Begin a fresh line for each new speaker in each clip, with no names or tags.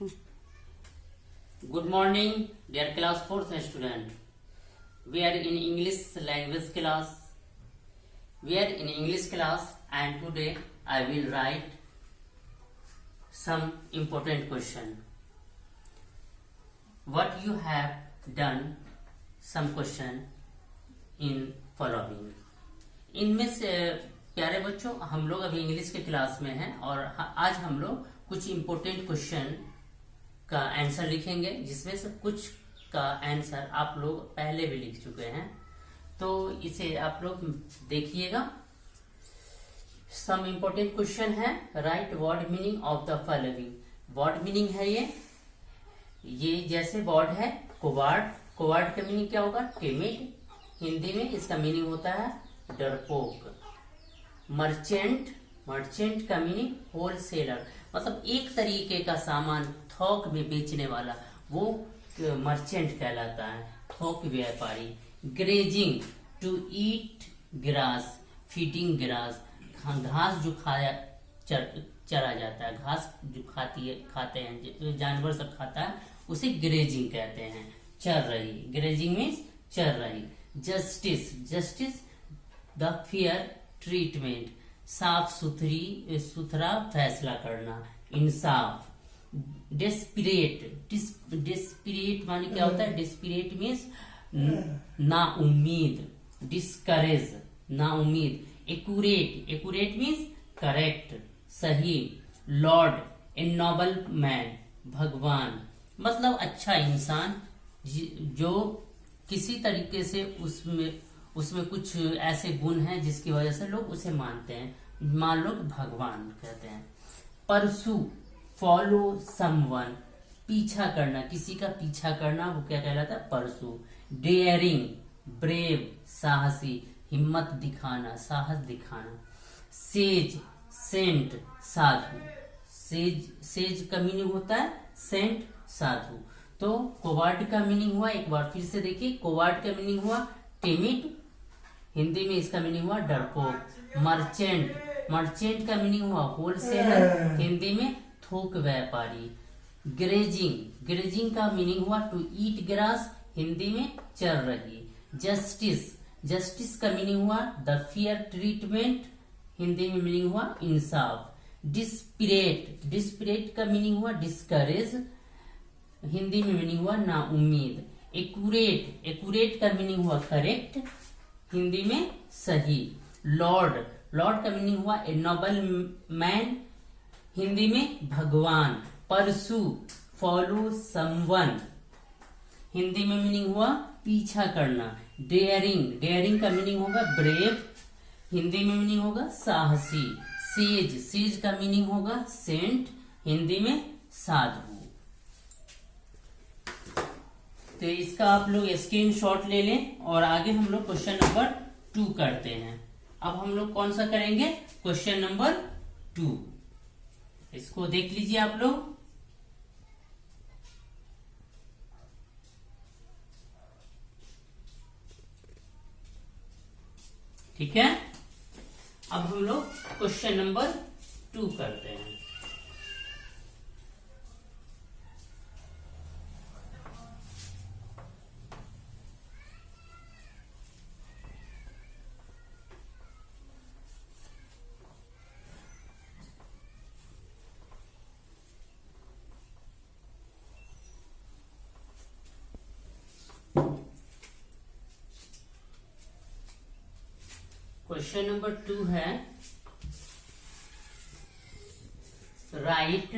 Good morning, dear class 4th student. We are in English language class. And today I will write some important question. What you have done some question in following. इनमें से प्यारे बच्चों, हम लोग अभी English के class में हैं और आज हम लोग कुछ इम्पोर्टेंट क्वेश्चन का आंसर लिखेंगे, जिसमें से कुछ का आंसर आप लोग पहले भी लिख चुके हैं, तो इसे आप लोग देखिएगा। सम इम्पोर्टेंट क्वेश्चन है। Right word meaning of the following. Word meaning है ये जैसे वर्ड है कोवार्ड। कोवार्ड का मीनिंग क्या होगा? टिमिड। हिंदी में इसका मीनिंग होता है डरपोक। मर्चेंट, मर्चेंट का मीनिंग होलसेलर, मतलब एक तरीके का सामान थोक में बेचने वाला, वो मर्चेंट कहलाता है, थोक व्यापारी। Grazing, to eat grass, feeding grass, घास जो खाया चरा जाता है, घास जो खाते हैं जो जानवर सब खाता है, उसे ग्रेजिंग कहते हैं। चर रही, ग्रेजिंग मीन्स चर रही। Justice, justice the fair treatment, साफ सुथरा फैसला करना, इंसाफ। डेस्परेट, डेस्परेट माने क्या होता है? डेस्परेट मीन्स ना उम्मीद। डिस्करेज, ना उम्मीद। एक्यूरेट, एक्यूरेट मीन्स करेक्ट, सही। लॉर्ड, ए नोबल मैन, भगवान, मतलब अच्छा इंसान जो किसी तरीके से उसमें कुछ ऐसे गुण हैं जिसकी वजह से लोग उसे मानते हैं, मान लो भगवान कहते हैं। परसू, फॉलो समवन, पीछा करना, किसी का पीछा करना, वो क्या कहलाता है? परसू। डेयरिंग, ब्रेव, साहसी, हिम्मत दिखाना, साहस दिखाना। सेज, सेंट, साधु। सेज का मीनिंग होता है सेंट, साधु। तो कोवार्ड का मीनिंग हुआ, एक बार फिर से देखिए, कोवार्ड का मीनिंग हुआ टिमिड, हिंदी में इसका मीनिंग हुआ डरपोक। मर्चेंट, मर्चेंट का मीनिंग हुआ होलसेलर, हिंदी में थोक व्यापारी। ग्रेजिंग, ग्रेजिंग का मीनिंग हुआ टू ईट ग्रास, हिंदी में चर रही। जस्टिस, जस्टिस का मीनिंग हुआ द फेयर ट्रीटमेंट, हिंदी में मीनिंग हुआ इंसाफ। डिस्परेट, डिस्परेट का मीनिंग हुआ डिस्करेज, हिंदी में मीनिंग हुआ ना उम्मीद। एक्यूरेट, एक्यूरेट का मीनिंग हुआ करेक्ट, हिंदी में सही। लॉर्ड, लॉर्ड का मीनिंग हुआ ए नोबल मैन, हिंदी में भगवान। परसू, फॉलो समवन, हिंदी में मीनिंग हुआ पीछा करना। डेयरिंग, डेयरिंग का मीनिंग होगा ब्रेव, हिंदी में मीनिंग होगा साहसी। सेज, सेज का मीनिंग होगा सेंट, हिंदी में साधु। तो इसका आप लोग स्क्रीनशॉट ले लें और आगे हम लोग क्वेश्चन नंबर 2 करते हैं। अब हम लोग कौन सा करेंगे? Question number 2। इसको देख लीजिए आप लोग। ठीक है, अब हम लोग क्वेश्चन नंबर 2 करते हैं। क्वेश्चन नंबर 2 है, right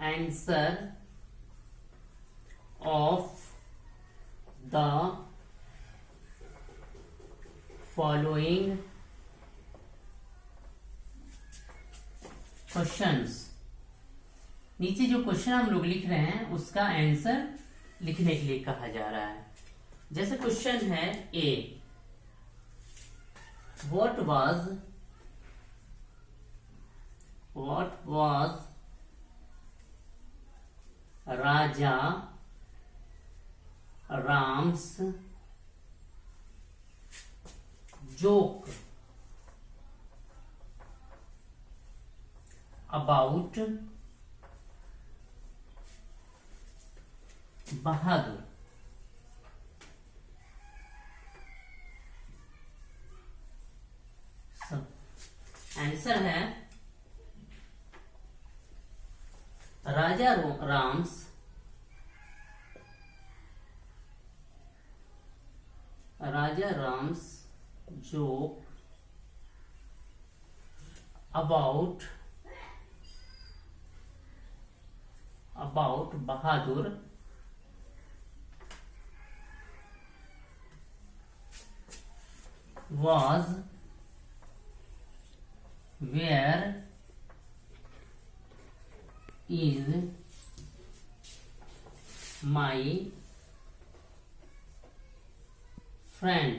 answer of the following questions. नीचे जो क्वेश्चन हम लोग लिख रहे हैं उसका आंसर लिखने के लिए कहा जा रहा है। जैसे क्वेश्चन है A, what was Raja Ram's joke about Bahadur. Answer है Raja Ram's joke about Bahadur was where is my friend.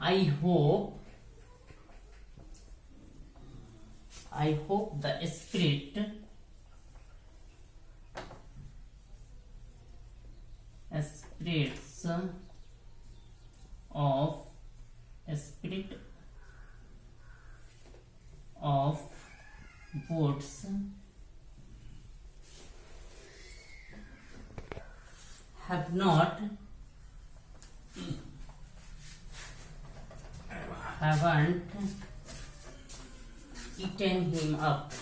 I hope the spirits of woods haven't eaten him up.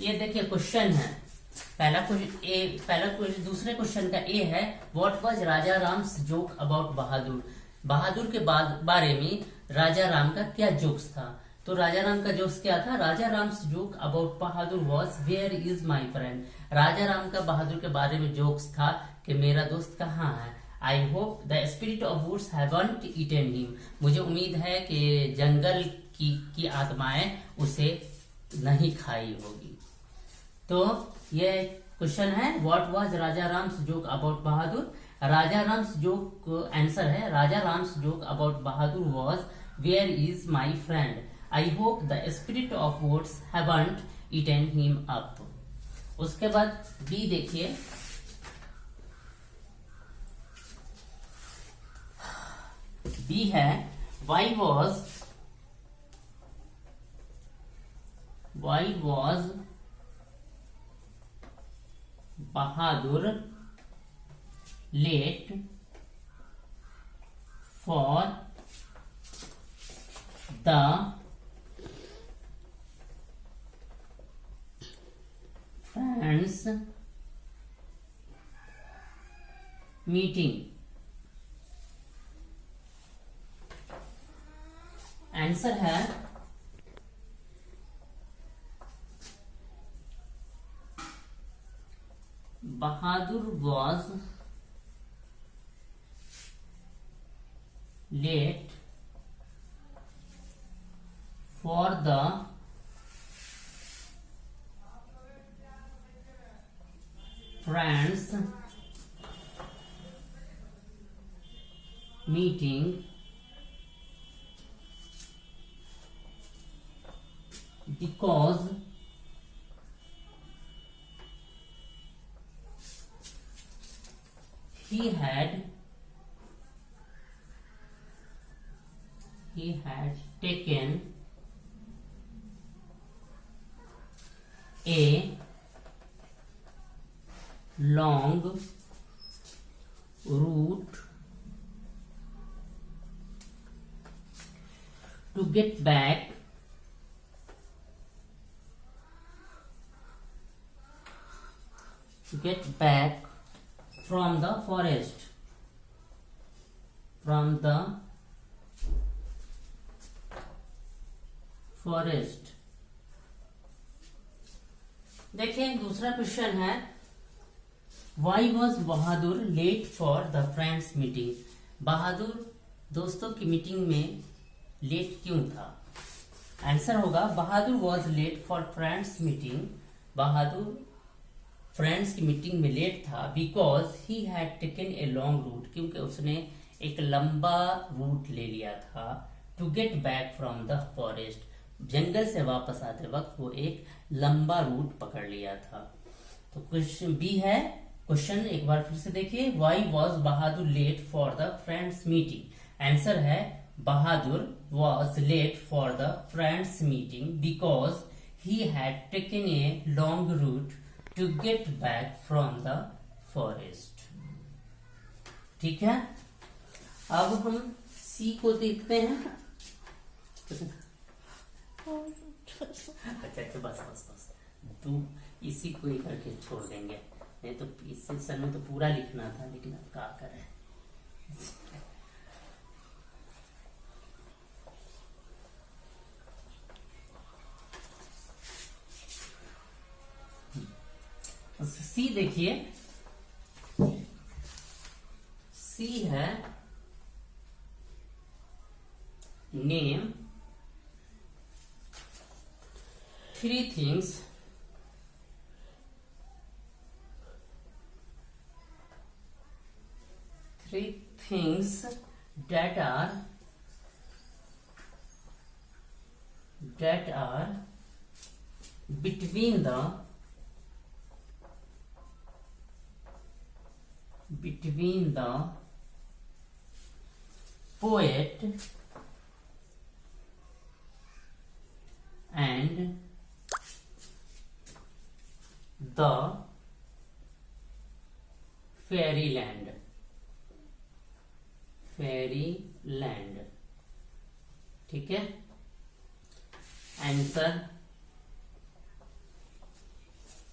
ये देखिए क्वेश्चन है। पहला क्वेश्चन दूसरे क्वेश्चन का ए है, what was Raja Ram's joke about Bahadur. Bahadur के बारे में राजा राम का क्या जोक्स था। तो राजा राम का जोक्स क्या था, Raja Ram's joke about Bahadur was where is my friend. Raja Ram का बहादुर के बारे में जोक्स था कि मेरा दोस्त कहाँ है। I hope the spirit of woods haven't eaten him. मुझे उम्मीद है कि जंगल की आत्माएं उसे नहीं खाई होगी। तो ये क्वेश्चन है, what was Raja Ram's joke about Bahadur. Raja Ram's joke answer है, Raja Ram's joke about Bahadur was where is my friend. I hope the spirit of woods haven't eaten him up. उसके बाद बी देखिए, बी है, why was Bahadur late for the friends meeting. Answer है Bahadur was late for the friends meeting because he had taken a long route to get back from the forest। देखिए दूसरा question है, why was Bahadur late for the friends meeting. Bahadur दोस्तों की meeting में late क्यों था। Answer होगा Bahadur was late for friends meeting. Bahadur friends की मीटिंग में लेट था because he had taken a long route, क्योंकि उसने एक लंबा रूट ले लिया था। To get back from the forest, जंगल से वापस आते वक्त वो एक लंबा रूट पकड़ लिया था। तो क्वेश्चन बी है, क्वेश्चन एक बार फिर से देखिए, why was Bahadur late for the friends meeting. Answer है Bahadur was late for the friends meeting because he had taken a long route to get back from the forest. ठीक है, अब हम सी को देखते हैं। अच्छा बस बस बस, तू इसी को ही करके छोड़ देंगे, नहीं तो इस सेक्शन में तो पूरा लिखना था, लेकिन अब क्या करें। सी देखिए, सी है name three things that are between the poet and the fairyland। ठीक है, answer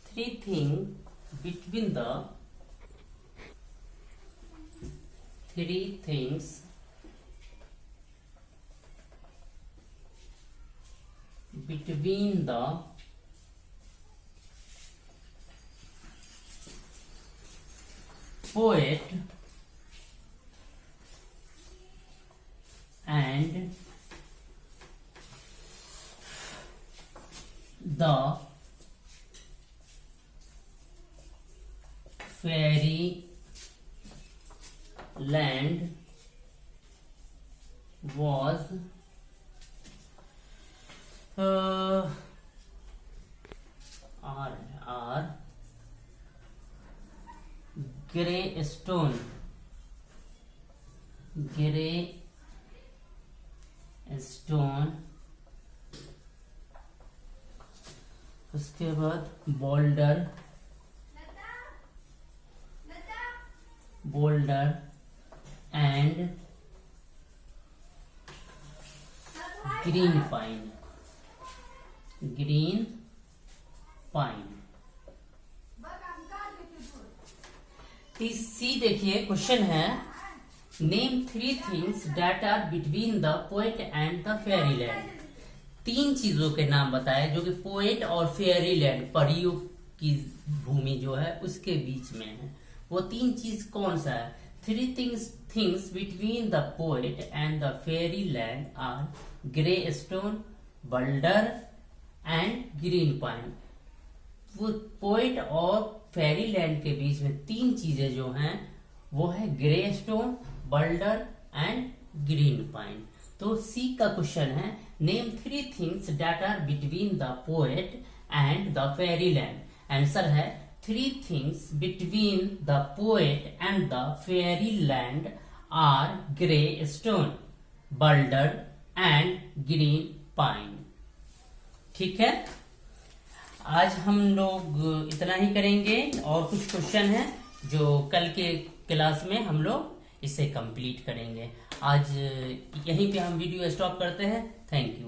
three things between the poet and the fairyland was Greystone। उसके बाद boulder and green pine. C देखिए, क्वेश्चन है name three things that are between the poet and the fairyland. तीन चीजों के नाम बताए जो कि पोएट और फेयरीलैंड, परियों की भूमि जो है उसके बीच में है। वो तीन चीज कौन सा है? Three things between the poet and the fairyland are grey stone, boulder and green pine. वो पोएट और फेयरीलैंड के बीच में तीन चीजें जो हैं वो है grey stone, boulder and green pine. तो सी का क्वेश्चन है name three things that are between the poet and the fairyland. Answer है three things between the poet and the fairyland are grey stone, boulder and green pine. ठीक है, आज हम लोग इतना ही करेंगे और कुछ क्वेश्चन हैं जो कल के क्लास में हम लोग इसे कंप्लीट करेंगे। आज यहीं पे हम वीडियो स्टॉप करते हैं। Thank you.